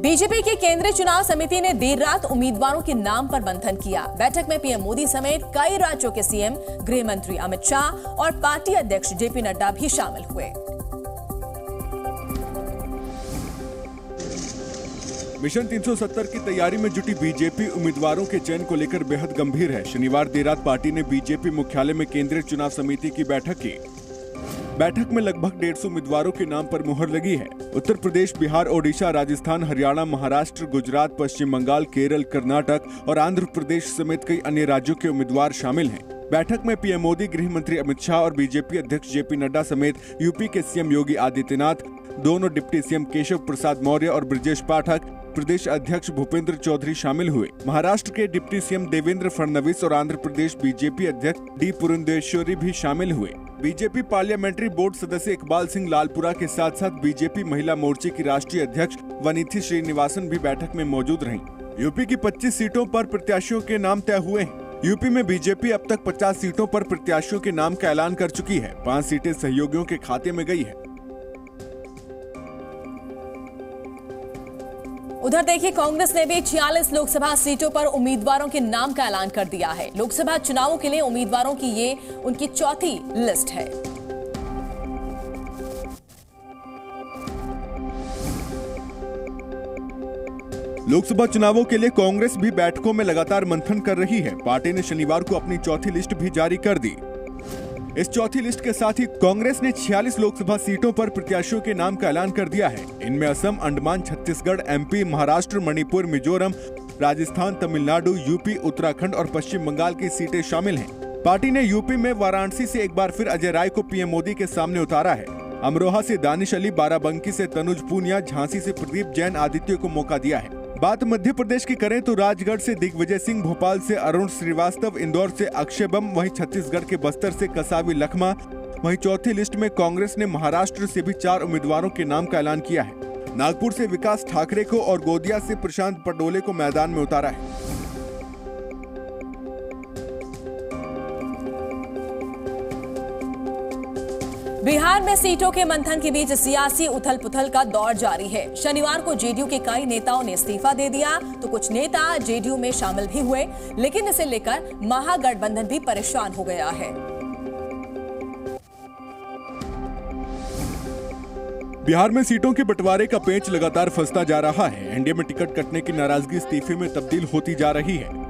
BJP की केंद्रीय चुनाव समिति ने देर रात उम्मीदवारों के नाम पर मंथन किया। बैठक में पीएम मोदी समेत कई राज्यों के सीएम, गृह मंत्री अमित शाह और पार्टी अध्यक्ष जेपी नड्डा भी शामिल हुए। मिशन 370 की तैयारी में जुटी बीजेपी उम्मीदवारों के चयन को लेकर बेहद गंभीर है। शनिवार देर रात पार्टी ने बीजेपी मुख्यालय में केंद्रीय चुनाव समिति की बैठक की। बैठक में लगभग 150 उम्मीदवारों के नाम पर मुहर लगी है। उत्तर प्रदेश, बिहार, ओडिशा, राजस्थान, हरियाणा, महाराष्ट्र, गुजरात, पश्चिम बंगाल, केरल, कर्नाटक और आंध्र प्रदेश समेत कई अन्य राज्यों के उम्मीदवार शामिल हैं। बैठक में पीएम मोदी, गृह मंत्री अमित शाह और बीजेपी अध्यक्ष जेपी नड्डा समेत यूपी के सीएम योगी आदित्यनाथ, दोनों डिप्टी सीएम केशव प्रसाद मौर्य और ब्रजेश पाठक, प्रदेश अध्यक्ष भूपेंद्र चौधरी शामिल हुए। महाराष्ट्र के डिप्टी सीएम देवेंद्र फडणवीस और आंध्र प्रदेश बीजेपी अध्यक्ष डी पुरंदेश्वरी भी शामिल हुए। बीजेपी पार्लियामेंट्री बोर्ड सदस्य इकबाल सिंह लालपुरा के साथ साथ बीजेपी महिला मोर्चे की राष्ट्रीय अध्यक्ष वनीथी श्रीनिवासन भी बैठक में मौजूद रहीं। यूपी की 25 सीटों पर प्रत्याशियों के नाम तय हुए हैं। यूपी में बीजेपी अब तक 50 सीटों पर प्रत्याशियों के नाम का ऐलान कर चुकी है। 5 सीटें सहयोगियों के खाते में गई है। उधर देखिए, कांग्रेस ने भी 46 लोकसभा सीटों पर उम्मीदवारों के नाम का ऐलान कर दिया है। लोकसभा चुनावों के लिए उम्मीदवारों की ये उनकी चौथी लिस्ट है। लोकसभा चुनावों के लिए कांग्रेस भी बैठकों में लगातार मंथन कर रही है। पार्टी ने शनिवार को अपनी चौथी लिस्ट भी जारी कर दी। इस चौथी लिस्ट के साथ ही कांग्रेस ने 46 लोकसभा सीटों पर प्रत्याशियों के नाम का ऐलान कर दिया है। इनमें असम, अंडमान, छत्तीसगढ़, एमपी, महाराष्ट्र, मणिपुर, मिजोरम, राजस्थान, तमिलनाडु, यूपी, उत्तराखंड और पश्चिम बंगाल की सीटें शामिल हैं। पार्टी ने यूपी में वाराणसी से एक बार फिर अजय राय को पीएम मोदी के सामने उतारा है। अमरोहा से दानिश अली, बाराबंकी से तनुज पूनिया, झांसी से प्रदीप जैन आदित्य को मौका दिया है। बात मध्य प्रदेश की करें तो राजगढ़ से दिग्विजय सिंह, भोपाल से अरुण श्रीवास्तव, इंदौर से अक्षय बम, वहीं छत्तीसगढ़ के बस्तर से कसावी लखमा। वहीं चौथी लिस्ट में कांग्रेस ने महाराष्ट्र से भी 4 उम्मीदवारों के नाम का ऐलान किया है। नागपुर से विकास ठाकरे को और गोदिया से प्रशांत पटोले को मैदान में उतारा है। बिहार में सीटों के मंथन के बीच सियासी उथल पुथल का दौर जारी है। शनिवार को जेडीयू के कई नेताओं ने इस्तीफा दे दिया तो कुछ नेता जेडीयू में शामिल भी हुए, लेकिन इसे लेकर महागठबंधन भी परेशान हो गया है। बिहार में सीटों के बंटवारे का पेंच लगातार फंसता जा रहा है। एनडीए में टिकट कटने की नाराजगी इस्तीफे में तब्दील होती जा रही है।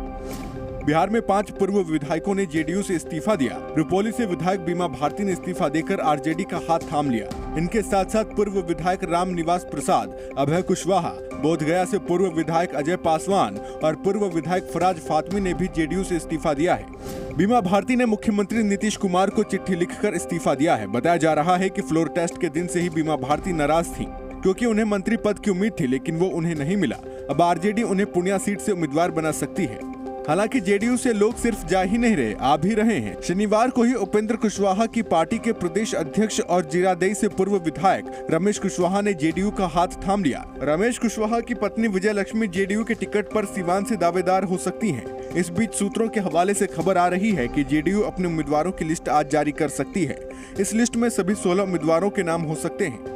बिहार में 5 पूर्व विधायकों ने जेडीयू से इस्तीफा दिया। रुपौली से विधायक बीमा भारती ने इस्तीफा देकर आरजेडी का हाथ थाम लिया। इनके साथ साथ पूर्व विधायक राम निवास प्रसाद, अभय कुशवाहा, बोधगया से पूर्व विधायक अजय पासवान और पूर्व विधायक फराज फातमी ने भी जेडीयू से इस्तीफा दिया है। बीमा भारती ने मुख्यमंत्री नीतीश कुमार को चिट्ठी लिखकर इस्तीफा दिया है। बताया जा रहा है कि फ्लोर टेस्ट के दिन से ही बीमा भारती नाराज थी, क्योंकि उन्हें मंत्री पद की उम्मीद थी, लेकिन वो उन्हें नहीं मिला। अब आरजेडी उन्हें पूर्णिया सीट से उम्मीदवार बना सकती है। हालांकि जेडीयू से लोग सिर्फ जा ही नहीं रहे, आ भी रहे हैं। शनिवार को ही उपेंद्र कुशवाहा की पार्टी के प्रदेश अध्यक्ष और जीरादेई से पूर्व विधायक रमेश कुशवाहा ने जेडीयू का हाथ थाम लिया। रमेश कुशवाहा की पत्नी विजय लक्ष्मी जेडीयू के टिकट पर सीवान से दावेदार हो सकती हैं। इस बीच सूत्रों के हवाले से खबर आ रही है कि जेडीयू अपने उम्मीदवारों की लिस्ट आज जारी कर सकती है। इस लिस्ट में सभी 16 उम्मीदवारों के नाम हो सकते हैं।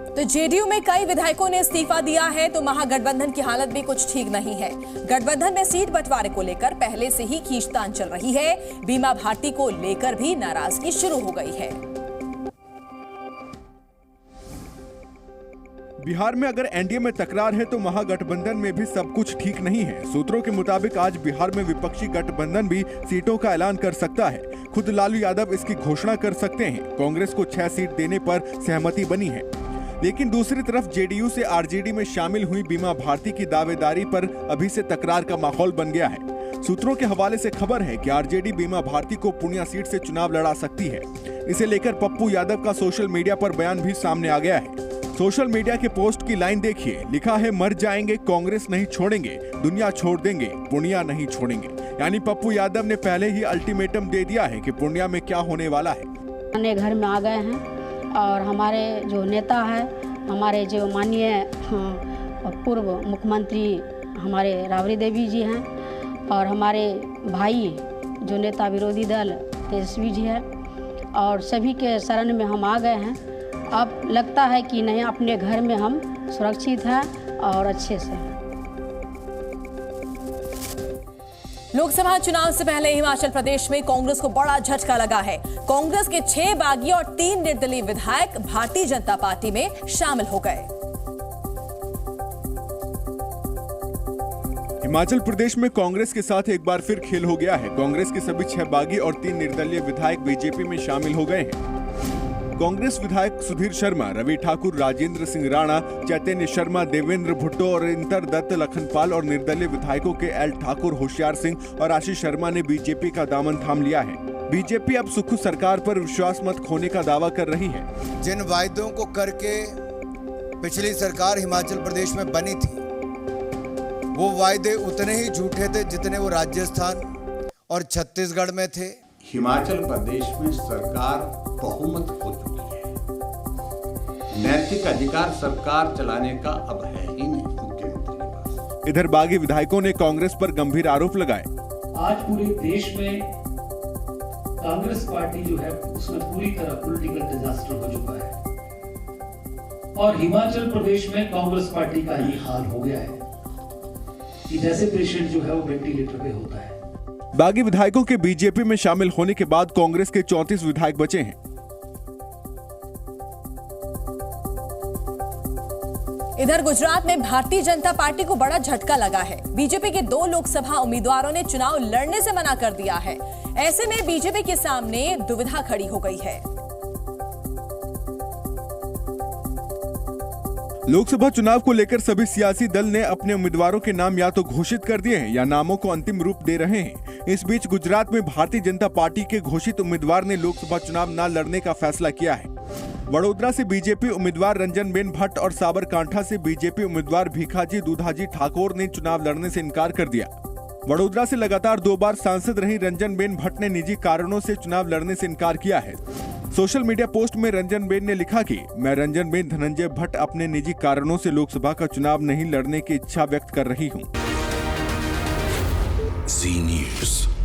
तो जेडीयू में कई विधायकों ने इस्तीफा दिया है, तो महागठबंधन की हालत भी कुछ ठीक नहीं है। गठबंधन में सीट बंटवारे को लेकर पहले से ही खींचतान चल रही है। बीमा भारती को लेकर भी नाराजगी शुरू हो गई है। बिहार में अगर एनडीए में तकरार है तो महागठबंधन में भी सब कुछ ठीक नहीं है। सूत्रों के मुताबिक आज बिहार में विपक्षी गठबंधन भी सीटों का ऐलान कर सकता है। खुद लालू यादव इसकी घोषणा कर सकते हैं। कांग्रेस को 6 सीट देने पर सहमति बनी है, लेकिन दूसरी तरफ जेडीयू से आरजेडी में शामिल हुई बीमा भारती की दावेदारी पर अभी से तकरार का माहौल बन गया है। सूत्रों के हवाले से खबर है कि आरजेडी बीमा भारती को पूर्णिया सीट से चुनाव लड़ा सकती है। इसे लेकर पप्पू यादव का सोशल मीडिया पर बयान भी सामने आ गया है। सोशल मीडिया के पोस्ट की लाइन देखिए, लिखा है, मर जाएंगे कांग्रेस नहीं छोड़ेंगे, दुनिया छोड़ देंगे, पूर्णिया नहीं छोड़ेंगे। यानी पप्पू यादव ने पहले ही अल्टीमेटम दे दिया है कि पूर्णिया में क्या होने वाला है। घर में आ गए हैं और हमारे जो नेता है, हमारे जो माननीय पूर्व मुख्यमंत्री हमारे राबड़ी देवी जी हैं और हमारे भाई जो नेता विरोधी दल तेजस्वी जी है, और सभी के शरण में हम आ गए हैं। अब लगता है कि नहीं, अपने घर में हम सुरक्षित हैं और अच्छे से हैं। लोकसभा चुनाव से पहले हिमाचल प्रदेश में कांग्रेस को बड़ा झटका लगा है। कांग्रेस के 6 बागी और 3 निर्दलीय विधायक भारतीय जनता पार्टी में शामिल हो गए। हिमाचल प्रदेश में कांग्रेस के साथ एक बार फिर खेल हो गया है। कांग्रेस के सभी 6 बागी और 3 निर्दलीय विधायक बीजेपी में शामिल हो गए हैं। कांग्रेस विधायक सुधीर शर्मा, रवि ठाकुर, राजेंद्र सिंह राणा, चैतन्य शर्मा, देवेंद्र भुट्टो और इंतर दत्त लखनपाल और निर्दलीय विधायकों के एल ठाकुर, होशियार सिंह और आशीष शर्मा ने बीजेपी का दामन थाम लिया है। बीजेपी अब सुक्खू सरकार पर विश्वास मत खोने का दावा कर रही है। जिन वायदों को करके पिछली सरकार हिमाचल प्रदेश में बनी थी, वो वायदे उतने ही झूठे थे जितने वो राजस्थान और छत्तीसगढ़ में थे। हिमाचल प्रदेश में सरकार बहुमत हो चुकी है। नैतिक अधिकार सरकार चलाने का अब है ही नहीं मुख्यमंत्री के पास। इधर बागी विधायकों ने कांग्रेस पर गंभीर आरोप लगाए। आज पूरे देश में कांग्रेस पार्टी जो है उसमें पूरी तरह पॉलिटिकल डिजास्टर हो चुका है और हिमाचल प्रदेश में कांग्रेस पार्टी का ही हाल हो गया है कि जैसे पेशेंट जो है वो वेंटिलेटर पे होता है। बागी विधायकों के बीजेपी में शामिल होने के बाद कांग्रेस के 34 विधायक बचे हैं। इधर गुजरात में भारतीय जनता पार्टी को बड़ा झटका लगा है। बीजेपी के 2 लोकसभा उम्मीदवारों ने चुनाव लड़ने से मना कर दिया है। ऐसे में बीजेपी के सामने दुविधा खड़ी हो गई है। लोकसभा चुनाव को लेकर सभी सियासी दल ने अपने उम्मीदवारों के नाम या तो घोषित कर दिए हैं या नामों को अंतिम रूप दे रहे हैं। इस बीच गुजरात में भारतीय जनता पार्टी के घोषित उम्मीदवार ने लोकसभा चुनाव न लड़ने का फैसला किया है। वडोदरा से बीजेपी उम्मीदवार रंजनबेन भट्ट और साबरकांठा से बीजेपी उम्मीदवार भीखाजी दूधाजी ठाकुर ने चुनाव लड़ने से इनकार कर दिया। वडोदरा से लगातार 2 बार सांसद रही रंजनबेन भट्ट ने निजी कारणों से चुनाव लड़ने से इनकार किया है। सोशल मीडिया पोस्ट में रंजनबेन ने लिखा कि मैं रंजनबेन धनंजय भट्ट अपने निजी कारणों से लोकसभा का चुनाव नहीं लड़ने की इच्छा व्यक्त कर रही हूं। जी न्यूज़।